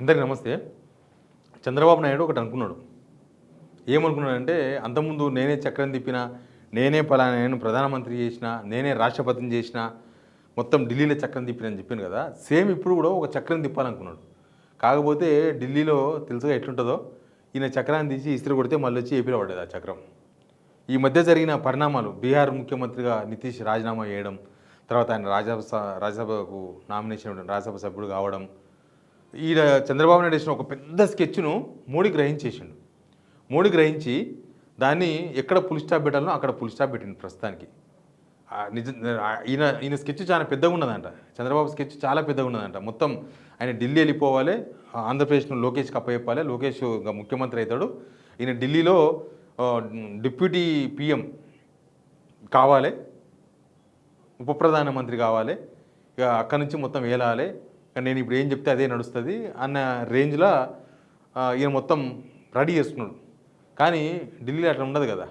అందరికీ నమస్తే. చంద్రబాబు నాయుడు ఒకటి అనుకున్నాడు. ఏమనుకున్నాడంటే, అంతకుముందు నేనే చక్రం తిప్పినా, నేనే పలానా నేను ప్రధానమంత్రి చేసినా, నేనే రాష్ట్రపతిని చేసినా, మొత్తం ఢిల్లీలో చక్రం తిప్పినా అని చెప్పాను కదా. సేమ్ ఇప్పుడు కూడా ఒక చక్రం తిప్పాలనుకున్నాడు. కాకపోతే ఢిల్లీలో తెలుసుగా ఎట్లుంటుందో, ఈయన చక్రాన్ని తీసి ఇస్త్రీ కొడితే మళ్ళీ వచ్చి ఏపీలో పడ్డది ఆ చక్రం. ఈ మధ్య జరిగిన పరిణామాలు, బీహార్ ముఖ్యమంత్రిగా నితీష్ రాజీనామా చేయడం, తర్వాత ఆయన రాజ్యసభకు నామినేషన్ ఇవ్వడం, రాజ్యసభ సభ్యుడు కావడం, ఈయన చంద్రబాబు నాయుడు వేసిన ఒక పెద్ద స్కెచ్ను మోడీ గ్రహించేసిండు. మోడీ గ్రహించి దాన్ని ఎక్కడ పుల్ స్టాప్ పెట్టాలో అక్కడ పుల్ స్టాప్ పెట్టిండు ప్రస్తుతానికి. ఈయన స్కెచ్ చాలా పెద్దగా ఉన్నదంట. చంద్రబాబు స్కెచ్ చాలా పెద్దగా ఉన్నదంట. మొత్తం ఆయన ఢిల్లీ వెళ్ళిపోవాలి, ఆంధ్రప్రదేశ్ను లోకేష్కి అప్పచెప్పాలి, లోకేష్ ముఖ్యమంత్రి అవుతాడు, ఈయన ఢిల్లీలో డిప్యూటీ పిఎం కావాలి, ఉప ప్రధానమంత్రి కావాలి, ఇక అక్కడి నుంచి మొత్తం వేలాలి, నేను ఇప్పుడు ఏం చెప్తే అదే నడుస్తుంది అన్న రేంజ్లో ఈయన మొత్తం రెడీ చేస్తున్నాడు. కానీ ఢిల్లీలో అట్లా ఉండదు కదా,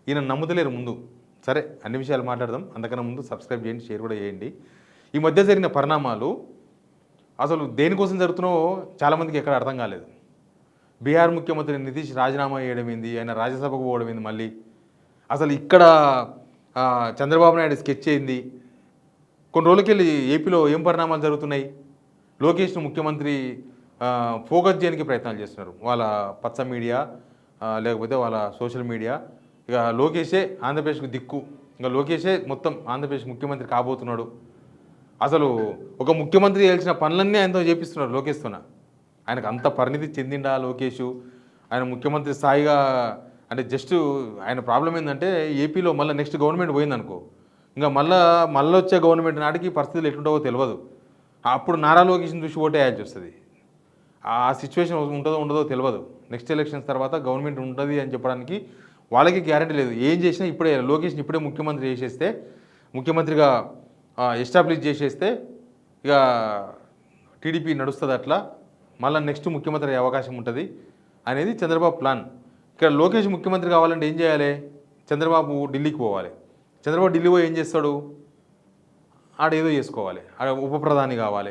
ఈయన నమ్ముతలేరు ముందు. సరే, అన్ని విషయాలు మాట్లాడదాం. అందుకన్నా ముందు సబ్స్క్రైబ్ చేయండి, షేర్ కూడా చేయండి. ఈ మధ్య జరిగిన పరిణామాలు అసలు దేనికోసం జరుగుతున్నావో చాలామందికి ఎక్కడ అర్థం కాలేదు. బీహార్ ముఖ్యమంత్రి నితీష్ రాజీనామా చేయడం ఏంది, ఆయన రాజ్యసభకు పోవడం ఏంది, మళ్ళీ అసలు ఇక్కడ చంద్రబాబు నాయుడు స్కెచ్ అయింది. కొన్ని రోజులకెళ్ళి ఏపీలో ఏం పరిణామాలు జరుగుతున్నాయి. లోకేష్ను ముఖ్యమంత్రి ఫోకస్ చేయడానికి ప్రయత్నాలు చేస్తున్నారు వాళ్ళ పచ్చ మీడియా, లేకపోతే వాళ్ళ సోషల్ మీడియా. ఇక లోకేషే ఆంధ్రప్రదేశ్కు దిక్కు, ఇంకా లోకేషే మొత్తం ఆంధ్రప్రదేశ్ ముఖ్యమంత్రి కాబోతున్నాడు. అసలు ఒక ముఖ్యమంత్రి చేయాల్సిన పనులన్నీ ఆయనతో చేపిస్తున్నారు లోకేష్తోన. ఆయనకు అంత పరిణితి చెందిండా లోకేష్? ఆయన ముఖ్యమంత్రి స్థాయిగా అంటే జస్ట్ ఆయన ప్రాబ్లం ఏంటంటే, ఏపీలో మళ్ళీ నెక్స్ట్ గవర్నమెంట్ పోయిందనుకో, ఇంకా మళ్ళీ వచ్చే గవర్నమెంట్ నాటికి పరిస్థితులు ఎట్లుంటావో తెలియదు. అప్పుడు నారా లోకేష్ని చూసి ఓటే వేయాల్సి వస్తుంది. ఆ సిచ్యువేషన్ ఉంటుందో ఉండదో తెలియదు. నెక్స్ట్ ఎలక్షన్స్ తర్వాత గవర్నమెంట్ ఉంటుంది అని చెప్పడానికి వాళ్ళకి గ్యారంటీ లేదు. ఏం చేసినా ఇప్పుడే లోకేష్ని ఇప్పుడే ముఖ్యమంత్రి చేసేస్తే, ముఖ్యమంత్రిగా ఎస్టాబ్లిష్ చేసేస్తే ఇక టీడీపీ నడుస్తుంది. అట్లా మళ్ళీ నెక్స్ట్ ముఖ్యమంత్రి అయ్యే అవకాశం ఉంటుంది అనేది చంద్రబాబు ప్లాన్. ఇక్కడ లోకేష్ ముఖ్యమంత్రి కావాలంటే ఏం చేయాలి? చంద్రబాబు ఢిల్లీకి పోవాలి. చంద్రబాబు ఢిల్లీ పోయి ఏం చేస్తాడు? ఆడేదో చేసుకోవాలి, ఆడ ఉప ప్రధాని కావాలి.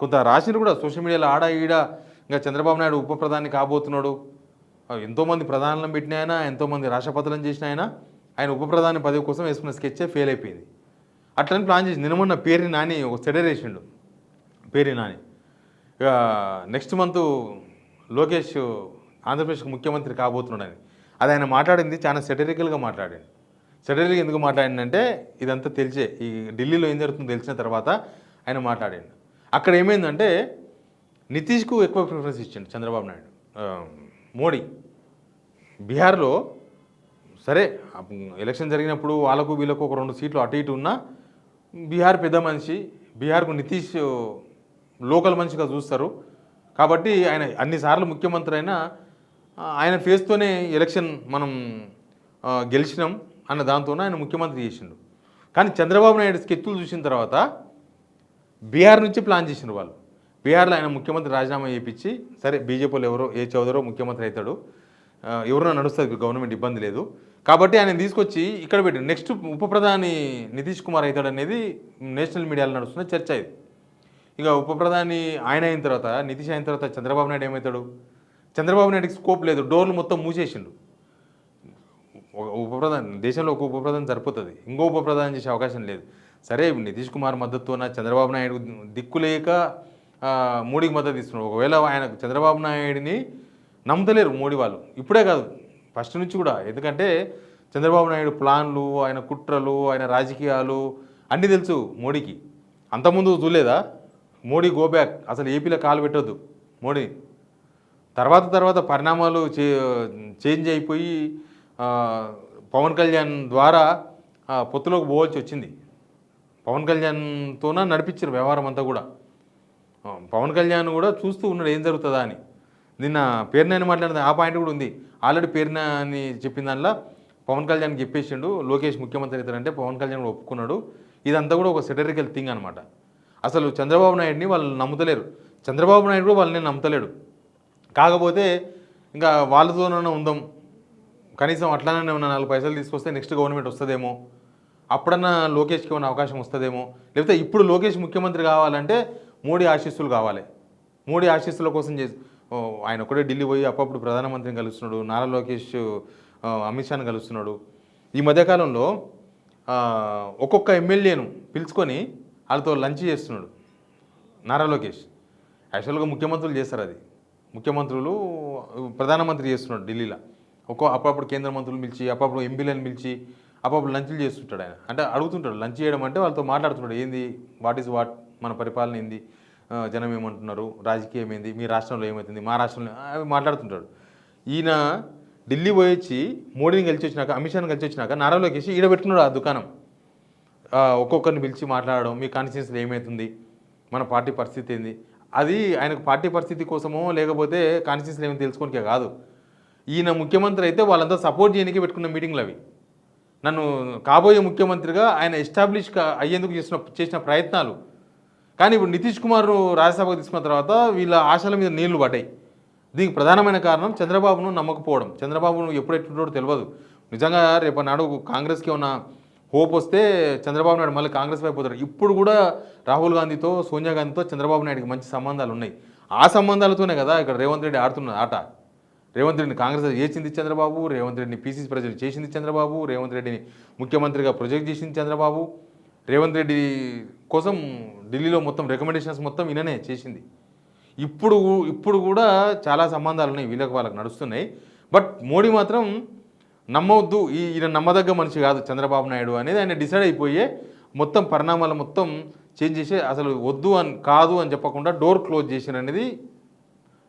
కొంత రాసిన కూడా సోషల్ మీడియాలో ఆడ ఈడ ఇంకా చంద్రబాబు నాయుడు ఉప ప్రధాని కాబోతున్నాడు, ఎంతోమంది ప్రధానులను పెట్టిన ఆయన, ఎంతోమంది రాష్ట్రపతులను చేసిన ఆయన ఉప ప్రధాని పదవి కోసం వేసుకున్న స్కెచ్చే ఫెయిల్ అయిపోయింది. అట్లని ప్లాన్ చేసి నిన్నమొన్న పేరుని నాని ఒక సెటర్ వేసిండు. పేరుని నాని ఇక నెక్స్ట్ మంత్ లోకేష్ ఆంధ్రప్రదేశ్కి ముఖ్యమంత్రి కాబోతున్నాడని. అది ఆయన మాట్లాడింది చాలా సెటరికల్గా మాట్లాడాడు. సెటరికల్ ఎందుకు మాట్లాడిందంటే, ఇదంతా తెలిసే, ఈ ఢిల్లీలో ఏం జరుగుతుందో తెలిసిన తర్వాత ఆయన మాట్లాడాడు. అక్కడ ఏమైందంటే, నితీష్కు ఎక్కువ ప్రిఫరెన్స్ ఇచ్చిండు చంద్రబాబు నాయుడు. మోడీ బీహార్లో సరే ఎలక్షన్ జరిగినప్పుడు వాళ్ళకు వీళ్ళకు ఒక 2 సీట్లు అటు ఇటు ఉన్నా, బీహార్ పెద్ద మనిషి, బీహార్కు నితీష్ లోకల్ మనిషిగా చూస్తారు కాబట్టి ఆయన అన్నిసార్లు ముఖ్యమంత్రి అయినా ఆయన ఫేస్తోనే ఎలక్షన్ మనం గెలిచినాం అన్న దాంతోనే ఆయన ముఖ్యమంత్రి చేసిండు. కానీ చంద్రబాబు నాయుడు స్కెచ్లు చూసిన తర్వాత బీహార్ నుంచి ప్లాన్ చేసిండ్రు వాళ్ళు. బీహార్లో ఆయన ముఖ్యమంత్రి రాజీనామా చేయించి, సరే బీజేపీలో ఎవరో ఏ చౌదరో ముఖ్యమంత్రి అవుతాడు, ఎవరో నడుస్తుంది, గవర్నమెంట్ ఇబ్బంది లేదు కాబట్టి ఆయన తీసుకొచ్చి ఇక్కడ పెట్టి నెక్స్ట్ ఉప ప్రధాని నితీష్ కుమార్ అవుతాడు అనేది నేషనల్ మీడియాలో నడుస్తున్న చర్చ ఇది. ఇక ఉప ప్రధాని ఆయన అయిన తర్వాత, నితీష్ అయిన తర్వాత చంద్రబాబు నాయుడు ఏమవుతాడు? చంద్రబాబు నాయుడుకి స్కోప్ లేదు, డోర్లు మొత్తం మూసేసిండు. ఉప ప్రధాని దేశంలో ఒక ఉప ప్రధాని సరిపోతుంది, ఇంకో ఉప ప్రధాని చేసే అవకాశం లేదు. సరే నితీష్ కుమార్ మద్దతుతోన చంద్రబాబు నాయుడు దిక్కులేక మోడీకి మద్దతు ఇస్తున్నారు. ఒకవేళ ఆయన చంద్రబాబు నాయుడిని నమ్ముతలేరు మోడీ వాళ్ళు, ఇప్పుడే కాదు ఫస్ట్ నుంచి కూడా. ఎందుకంటే చంద్రబాబు నాయుడు ప్లాన్లు, ఆయన కుట్రలు, ఆయన రాజకీయాలు అన్నీ తెలుసు మోడీకి. అంతకుముందు చూడలేదా? మోడీ గోబ్యాక్, అసలు ఏపీలో కాలు పెట్టొద్దు మోడీ. తర్వాత పరిణామాలు చేంజ్ అయిపోయి పవన్ కళ్యాణ్ ద్వారా పొత్తులోకి పోవాల్సి వచ్చింది. పవన్ కళ్యాణ్తోన నడిపించారు వ్యవహారం అంతా కూడా. పవన్ కళ్యాణ్ కూడా చూస్తూ ఉన్నాడు ఏం జరుగుతుందా అని. నిన్న పేరునాని మాట్లాడిన ఆ పాయింట్ కూడా ఉంది. ఆల్రెడీ పేరునాని చెప్పిన దానిలో పవన్ కళ్యాణ్ చెప్పేసిండు లోకేష్ ముఖ్యమంత్రి అవుతారంటే పవన్ కళ్యాణ్ కూడా ఒప్పుకున్నాడు. ఇదంతా కూడా ఒక సెటరికల్ థింగ్ అనమాట. అసలు చంద్రబాబు నాయుడిని వాళ్ళు నమ్ముతలేరు, చంద్రబాబు నాయుడు కూడా వాళ్ళని నమ్ముతలేడు. కాకపోతే ఇంకా వాళ్ళతోనే ఉందాం, కనీసం అట్లానే ఉన్న 4 పైసలు తీసుకొస్తే నెక్స్ట్ గవర్నమెంట్ వస్తుందేమో, అప్పుడన్నా లోకేష్కి ఏమైనా అవకాశం వస్తుందేమో, లేకపోతే ఇప్పుడు లోకేష్ ముఖ్యమంత్రి కావాలంటే మోడీ ఆశీస్సులు కావాలి. మోడీ ఆశీస్సుల కోసం చేసి ఆయన ఒకటే ఢిల్లీ పోయి అప్పుడప్పుడు ప్రధానమంత్రిని కలుస్తున్నాడు, నారా లోకేష్ అమిత్ షాని కలుస్తున్నాడు. ఈ మధ్యకాలంలో ఒక్కొక్క ఎమ్మెల్యేను పిలుచుకొని వాళ్ళతో లంచ్ చేస్తున్నాడు నారా లోకేష్. యాక్చువల్గా ముఖ్యమంత్రులు చేస్తారు అది, ముఖ్యమంత్రులు ప్రధానమంత్రి చేస్తున్నాడు ఢిల్లీలో. అప్పుడప్పుడు కేంద్ర మంత్రులు పిలిచి, అప్పుడప్పుడు ఎంపీలను పిలిచి, అప్పుడప్పుడు లంచ్లు చేస్తుంటాడు ఆయన. అంటే అడుగుతుంటాడు, లంచ్ చేయడం అంటే వాళ్ళతో మాట్లాడుతుంటాడు, ఏంది వాట్ ఈజ్ వాట్, మన పరిపాలన ఏంది, జనం ఏమంటున్నారు, రాజకీయం ఏంది, మీ రాష్ట్రంలో ఏమవుతుంది, మా రాష్ట్రంలో అవి మాట్లాడుతుంటాడు. ఈయన ఢిల్లీ పోయి వచ్చి మోడీని కలిసి వచ్చినాక, అమిత్ షాని కలిసి వచ్చినాక నారా లోకేష్ ఈడ పెట్టుకున్నాడు ఆ దుకాణం. ఒక్కొక్కరిని పిలిచి మాట్లాడడం, మీ కాన్స్టిట్యూన్సీలో ఏమవుతుంది, మన పార్టీ పరిస్థితి ఏంది. అది ఆయనకు పార్టీ పరిస్థితి కోసమో లేకపోతే కాన్స్టిట్యూన్సీలో ఏమో తెలుసుకోనికే కాదు. ఈయన ముఖ్యమంత్రి అయితే వాళ్ళంతా సపోర్ట్ చేయడానికి పెట్టుకున్న మీటింగ్లు అవి. నన్ను కాబోయే ముఖ్యమంత్రిగా ఆయన ఎస్టాబ్లిష్ అయ్యేందుకు చేసిన ప్రయత్నాలు. కానీ ఇప్పుడు నితీష్ కుమార్ రాజ్యసభకు తీసుకున్న తర్వాత వీళ్ళ ఆశల మీద నీళ్లు పడ్డాయి. దీనికి ప్రధానమైన కారణం చంద్రబాబును నమ్మకపోవడం. చంద్రబాబును ఎప్పుడు ఎట్లుంటాడో తెలియదు. నిజంగా రేపు నాడు కాంగ్రెస్కి ఉన్న హోప్ వస్తే చంద్రబాబు నాయుడు మళ్ళీ కాంగ్రెస్ వైపు పోతాడు. ఇప్పుడు కూడా రాహుల్ గాంధీతో, సోనియా గాంధీతో చంద్రబాబు నాయుడుకి మంచి సంబంధాలు ఉన్నాయి. ఆ సంబంధాలతోనే కదా ఇక్కడ రేవంత్ రెడ్డి ఆడుతున్న ఆట. రేవంత్ రెడ్డిని కాంగ్రెస్ చేసింది చంద్రబాబు, రేవంత్ రెడ్డిని పీసీసీ ప్రెసిడెంట్ చేసింది చంద్రబాబు, రేవంత్ రెడ్డిని ముఖ్యమంత్రిగా ప్రొజెక్ట్ చేసింది చంద్రబాబు, రేవంత్ రెడ్డి కోసం ఢిల్లీలో మొత్తం రికమెండేషన్స్ మొత్తం ఈయననే చేసింది. ఇప్పుడు కూడా చాలా సంబంధాలు ఉన్నాయి, వాళ్ళకి నడుస్తున్నాయి. బట్ మోడీ మాత్రం నమ్మవద్దు, ఈయన నమ్మదగ్గ మనిషి కాదు చంద్రబాబు నాయుడు అనేది ఆయన డిసైడ్ అయిపోయే మొత్తం పరిణామాలు మొత్తం చేంజ్ చేసి అసలు వద్దు అని కాదు అని చెప్పకుండా డోర్ క్లోజ్ చేసిన అనేది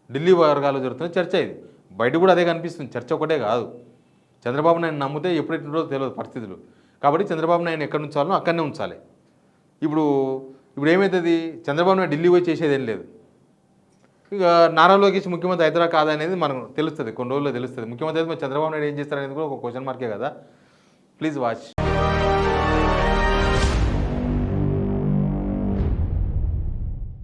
ఢిల్లీ వర్గాల్లో జరుగుతున్న చర్చ. ఇది బయట కూడా అదే కనిపిస్తుంది. చర్చ ఒకటే కాదు, చంద్రబాబు నాయుడు నమ్మితే ఎప్పుడెట్టుండో తెలియదు పరిస్థితులు. కాబట్టి చంద్రబాబు నాయుడు ఎక్కడ ఉంచాలో అక్కడనే ఉంచాలి. ఇప్పుడు ఏమవుతుంది, చంద్రబాబు నాయుడు ఢిల్లీ పోయి చేసేది ఏం లేదు. ఇక నారా లోకేష్ ముఖ్యమంత్రి అవుతారా కాదా అనేది మనకు తెలుస్తుంది, కొన్ని రోజుల్లో తెలుస్తుంది. ముఖ్యమంత్రి అయితే చంద్రబాబు నాయుడు ఏం చేస్తారనేది కూడా ఒక క్వశ్చన్ మార్కే కదా. Please watch.